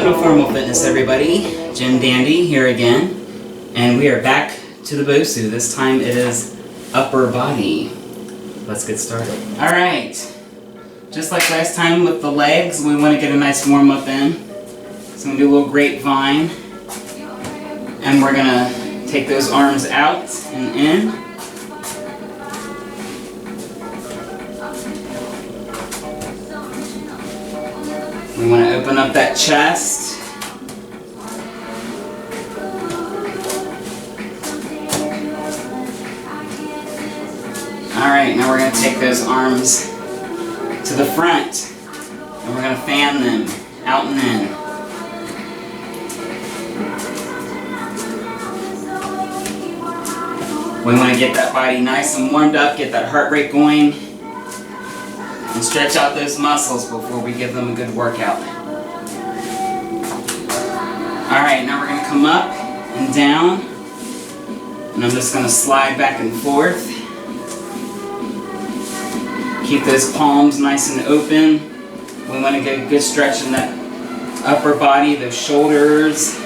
Welcome to Formal Fitness, everybody. Jim Dandy here again, and we are back to the Bosu. This time it is upper body. Let's get started. All right, just like last time with the legs, we want to get a nice warm up in. So I'm going to do a little grapevine, and we're going to take those arms out and in. We want to open up that chest. Alright, now we're going to take those arms to the front and we're going to fan them out and in. We want to get that body nice and warmed up, get that heart rate going, and stretch out those muscles before we give them a good workout. Alright, now we're going to come up and down, and I'm just going to slide back and forth. Keep those palms nice and open. We want to get a good stretch in that upper body, those shoulders,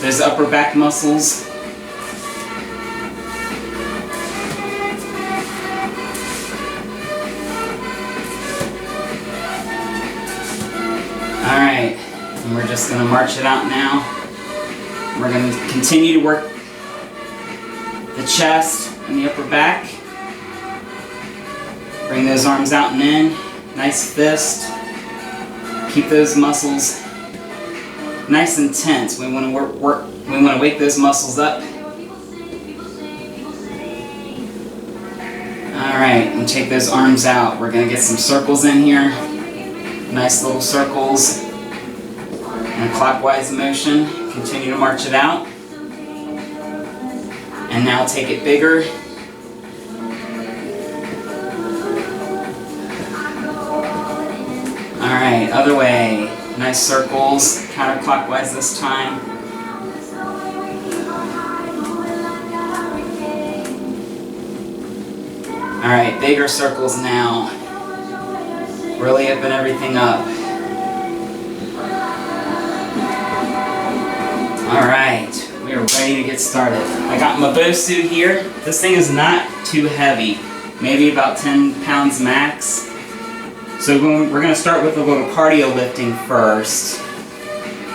those upper back muscles. Alright, and we're just going to march it out now. We're going to continue to work the chest and the upper back. Bring those arms out and in. Nice fist. Keep those muscles nice and tense. We want to wake those muscles up. Alright, and take those arms out. We're going to get some circles in here. Nice little circles in a clockwise motion. Continue to march it out. And now take it bigger. Alright, other way. Nice circles, counterclockwise this time. Alright, bigger circles now. Really open everything up. Alright, we are ready to get started. I got my Bosu here. This thing is not too heavy. Maybe about 10 pounds max. So we're going to start with a little cardio lifting first.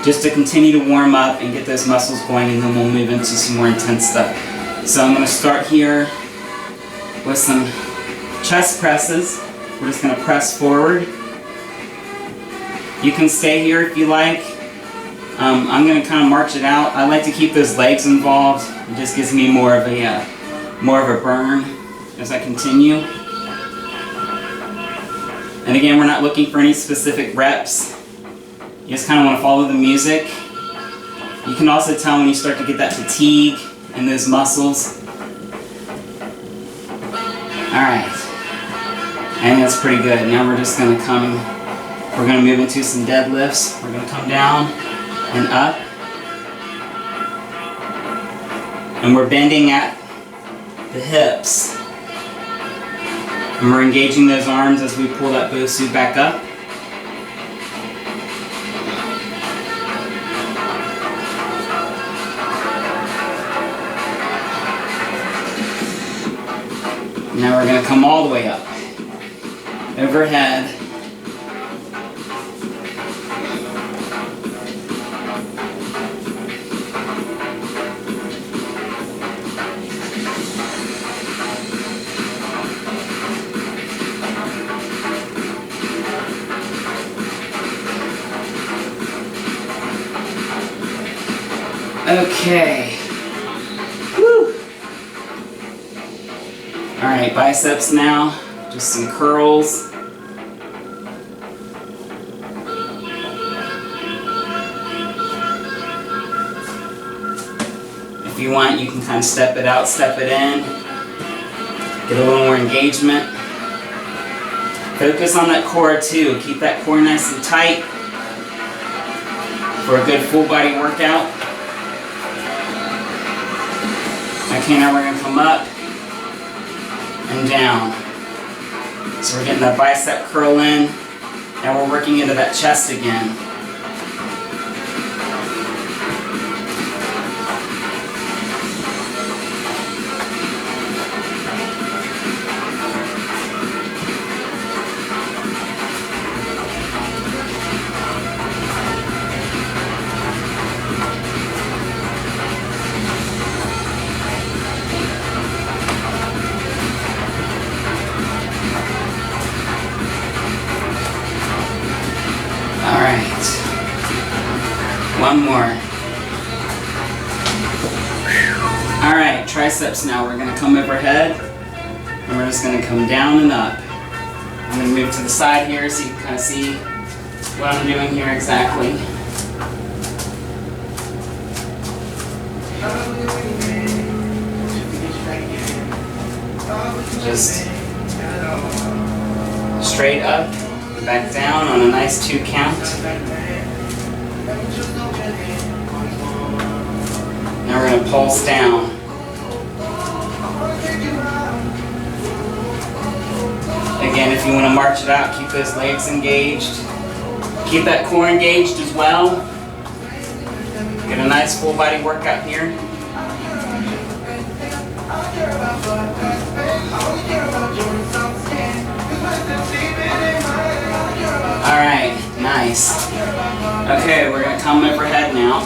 Just to continue to warm up and get those muscles going, and then we'll move into some more intense stuff. So I'm going to start here with some chest presses. We're just going to press forward. You can stay here if you like. I'm going to kind of march it out. I like to keep those legs involved. It just gives me more of a burn as I continue. And again, we're not looking for any specific reps. You just kind of want to follow the music. You can also tell when you start to get that fatigue in those muscles. Alright. I think that's pretty good. Now we're just going to move into some deadlifts. We're going to come down and up. And we're bending at the hips. And we're engaging those arms as we pull that Bosu back up. Now we're going to come all the way up. Overhead. Okay. Woo. Alright, biceps now. Just some curls. If you want, you can kind of step it out, step it in. Get a little more engagement. Focus on that core too. Keep that core nice and tight for a good full body workout. Okay, now we're going to come up and down. So we're getting that bicep curl in, and we're working into that chest again. biceps now. We're gonna come overhead and we're just gonna come down and up. I'm gonna move to the side here so you can kind of see what I'm doing here exactly. Just straight up, back down on a nice 2 count. Now we're going to pulse down. Again, if you want to march it out, keep those legs engaged. Keep that core engaged as well. Get a nice full body workout here. Alright, nice. Okay, we're going to come overhead now.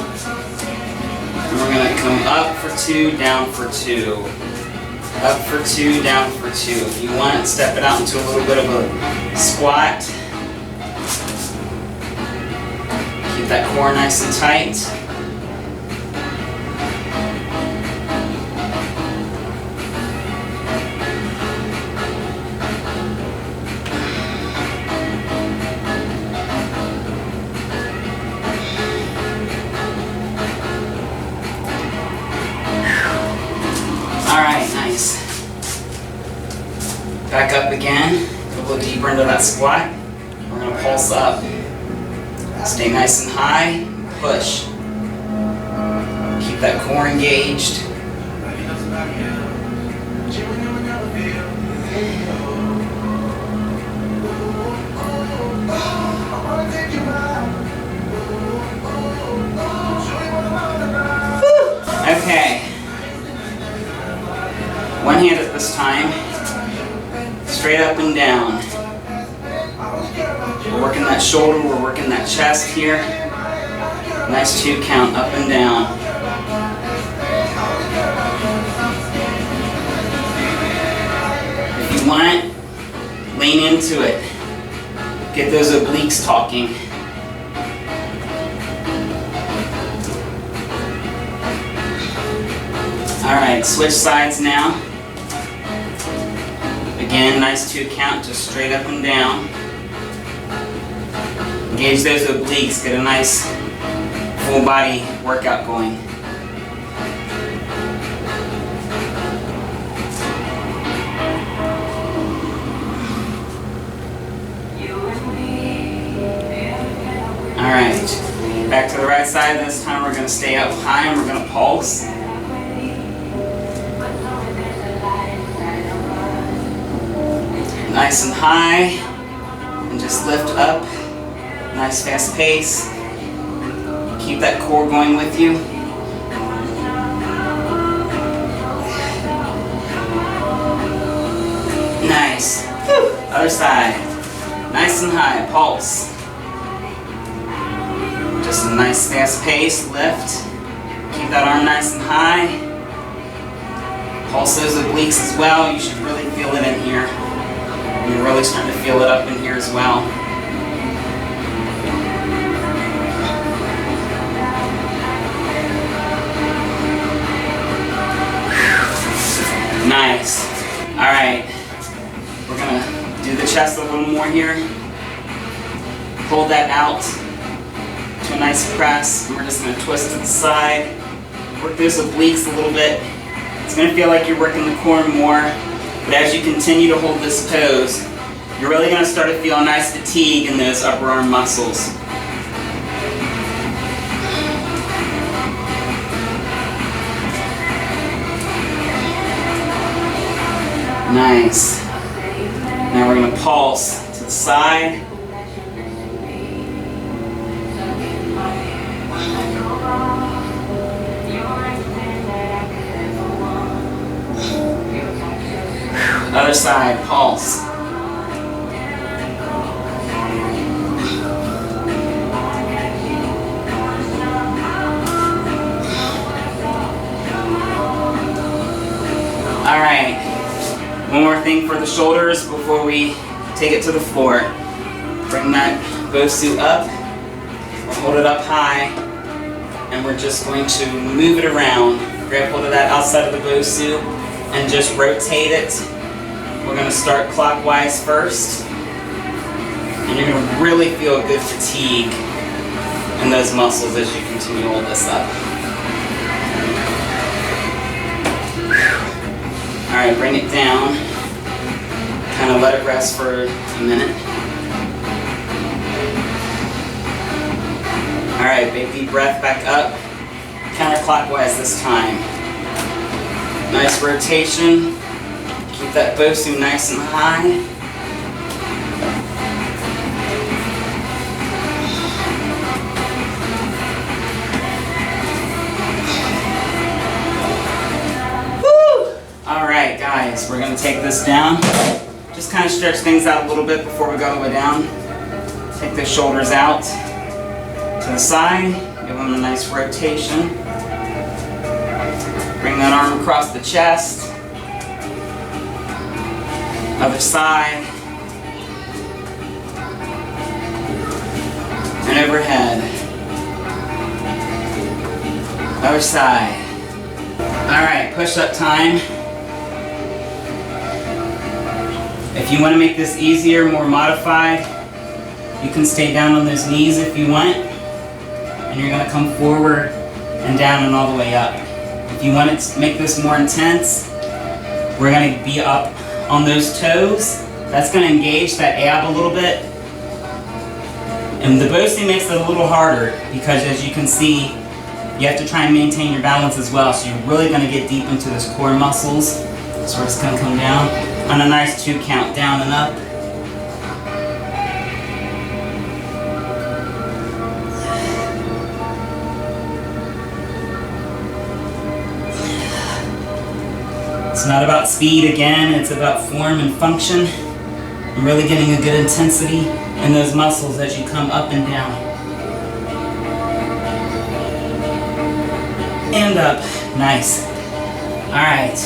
And we're going to come up for 2, down for 2. Up for 2, down for 2. If you want, step it out into a little bit of a squat. Keep that core nice and tight. Alright, nice. Back up again. Go a little deeper into that squat. We're going to pulse up. Stay nice and high. Push. Keep that core engaged. Okay. One hand at this time. Straight up and down. We're working that shoulder, we're working that chest here. Nice 2 count, up and down. If you want it, lean into it. Get those obliques talking. Alright, switch sides now. Again, nice 2 count, just straight up and down. Engage those obliques, get a nice full body workout going. Alright, back to the right side. This time we're going to stay up high and we're going to pulse. Nice and high, and just lift up. Nice fast pace. Keep that core going with you. Nice. Whew. Other side. Nice and high, pulse. Just a nice fast pace, lift. Keep that arm nice and high. Pulse those obliques as well. You should really feel it in here. You're really starting to feel it up in here as well. Nice. Alright. We're going to do the chest a little more here. Hold that out to a nice press. And we're just going to twist to the side. Work those obliques a little bit. It's going to feel like you're working the core more. But as you continue to hold this pose, you're really going to start to feel a nice fatigue in those upper arm muscles. Nice. Now we're going to pulse to the side. Other side, pulse. Alright, one more thing for the shoulders before we take it to the floor. Bring that Bosu up, hold it up high, and we're just going to move it around. Grab hold of that outside of the Bosu. and just rotate it. We're gonna start clockwise first. And you're gonna really feel a good fatigue in those muscles as you continue all this up. All right, bring it down. Kind of let it rest for a minute. All right, big deep breath back up. Counterclockwise this time. Nice rotation. Keep that Bosu nice and high. Alright guys, we're going to take this down. Just kind of stretch things out a little bit before we go all the way down. Take the shoulders out to the side. Give them a nice rotation. Bring that arm across the chest. Other side. And overhead. Other side. Alright, push-up time. If you want to make this easier, more modified, you can stay down on those knees if you want. And you're going to come forward and down and all the way up. If you want to make this more intense, we're going to be up on those toes. That's going to engage that ab a little bit. And the Bosu makes it a little harder because, as you can see, you have to try and maintain your balance as well. So you're really going to get deep into those core muscles. So we're just going to come down on a nice 2 count, down and up. It's not about speed again, it's about form and function. And really getting a good intensity in those muscles as you come up and down. And up. Nice. Alright.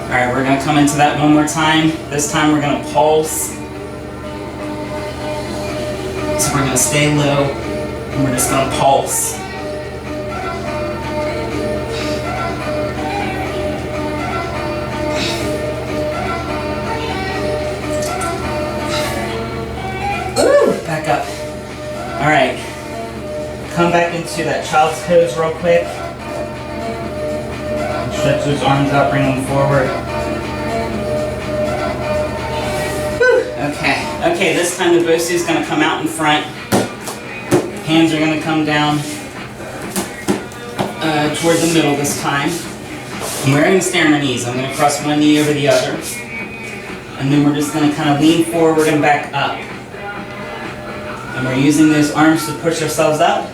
Alright, we're going to come into that one more time. This time we're going to pulse. So we're going to stay low and we're just going to pulse. Ooh, back up. Alright. Come back into that child's pose real quick. Stretch those arms out, bring them forward. Whew. Okay, this time the Bosu is going to come out in front. Hands are going to come down toward the middle this time. And we're going to stay on our knees. I'm going to cross one knee over the other. And then we're just going to kind of lean forward and back up. And we're using those arms to push ourselves up.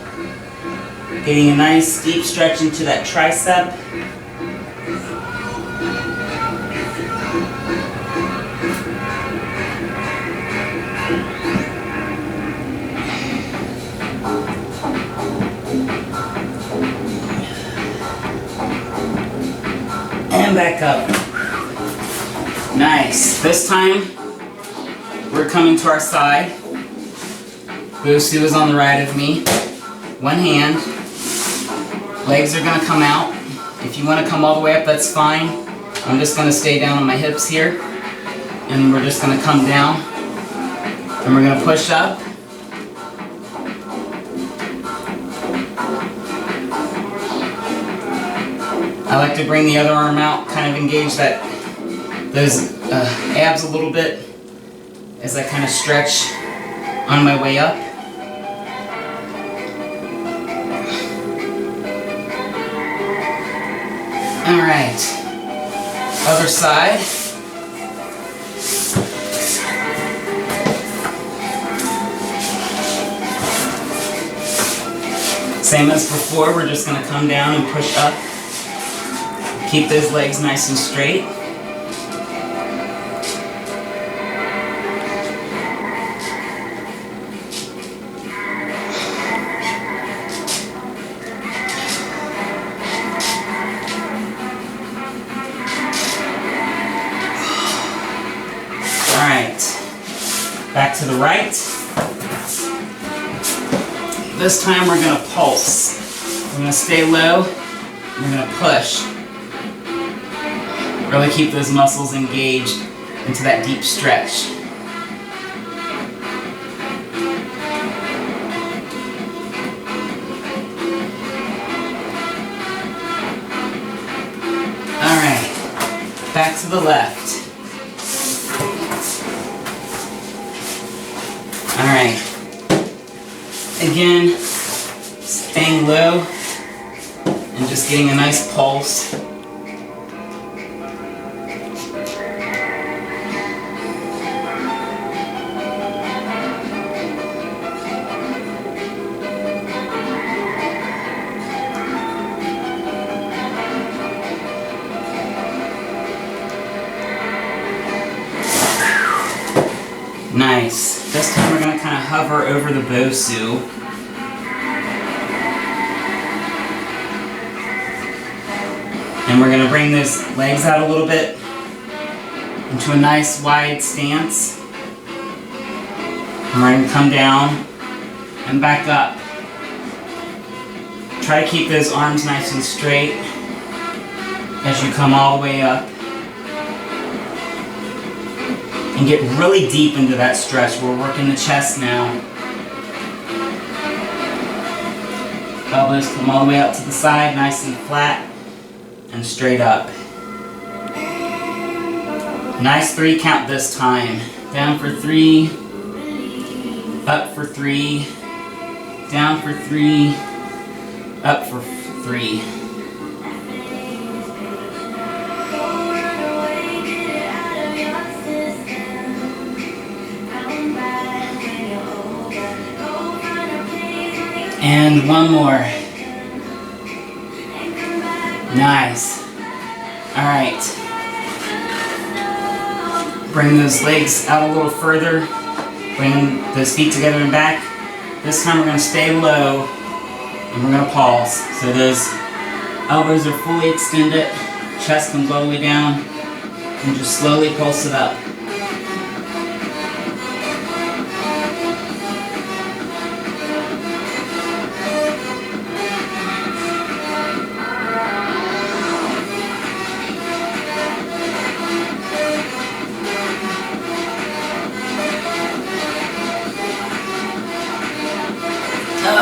Getting a nice deep stretch into that tricep. And back up. Nice. This time, we're coming to our side. Bosu is on the right of me. One hand. Legs are going to come out. If you want to come all the way up, that's fine. I'm just going to stay down on my hips here. And we're just going to come down. And we're going to push up. I like to bring the other arm out, kind of engage those abs a little bit as I kind of stretch on my way up. All right, other side. Same as before, we're just going to come down and push up. Keep those legs nice and straight. All right, back to the right. This time we're going to pulse. We're going to stay low. We're going to push. Really keep those muscles engaged into that deep stretch. Alright, back to the left. Alright, again, staying low and just getting a nice pulse. Nice. This time we're going to kind of hover over the Bosu. And we're going to bring those legs out a little bit into a nice wide stance. And we're going to come down and back up. Try to keep those arms nice and straight as you come all the way up. And get really deep into that stretch. We're working the chest now. Elbows come all the way out to the side, nice and flat, and straight up. Nice 3 count this time. Down for 3, up for 3, down for 3, up for 3. And one more. Nice. Alright. Bring those legs out a little further. Bring those feet together and back. This time we're going to stay low and we're going to pulse. So those elbows are fully extended. Chest comes all the way down. And just slowly pulse it up.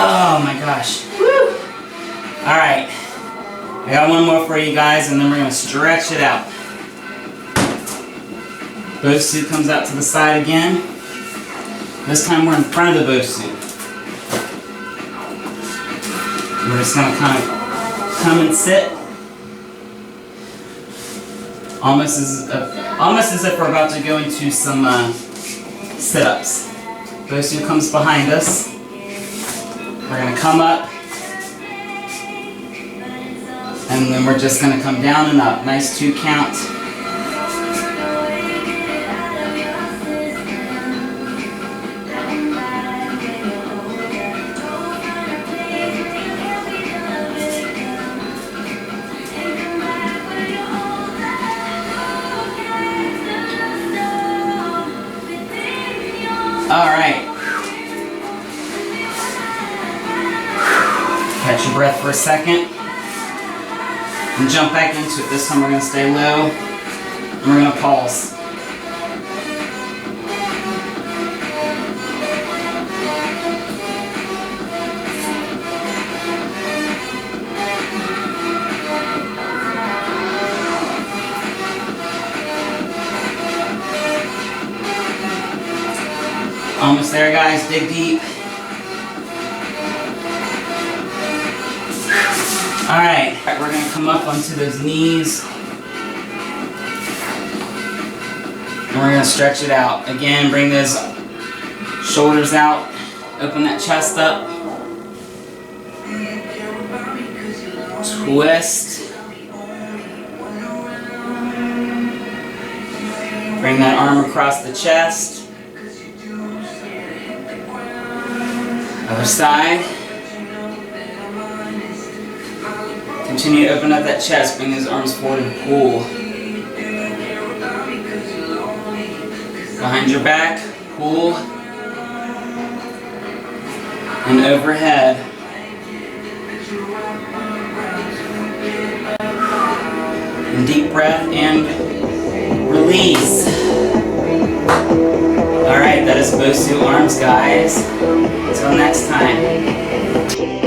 Oh my gosh. Woo! Alright. I got one more for you guys and then we're going to stretch it out. Bosu comes out to the side again. This time we're in front of the Bosu. We're just going to kind of come and sit. Almost as if we're about to go into some sit-ups. Bosu comes behind us. We're going to come up, and then we're just going to come down and up. Nice 2 count. All right. Catch your breath for a second and jump back into it. This time we're going to stay low and we're going to pulse. Almost there, guys. Dig deep. Alright, we're going to come up onto those knees. And we're going to stretch it out. Again, bring those shoulders out. Open that chest up. Twist. Bring that arm across the chest. Other side. Continue to open up that chest. Bring those arms forward and pull. Behind your back, pull. And overhead. And deep breath and release. Alright, that is Bosu arms, guys. Until next time.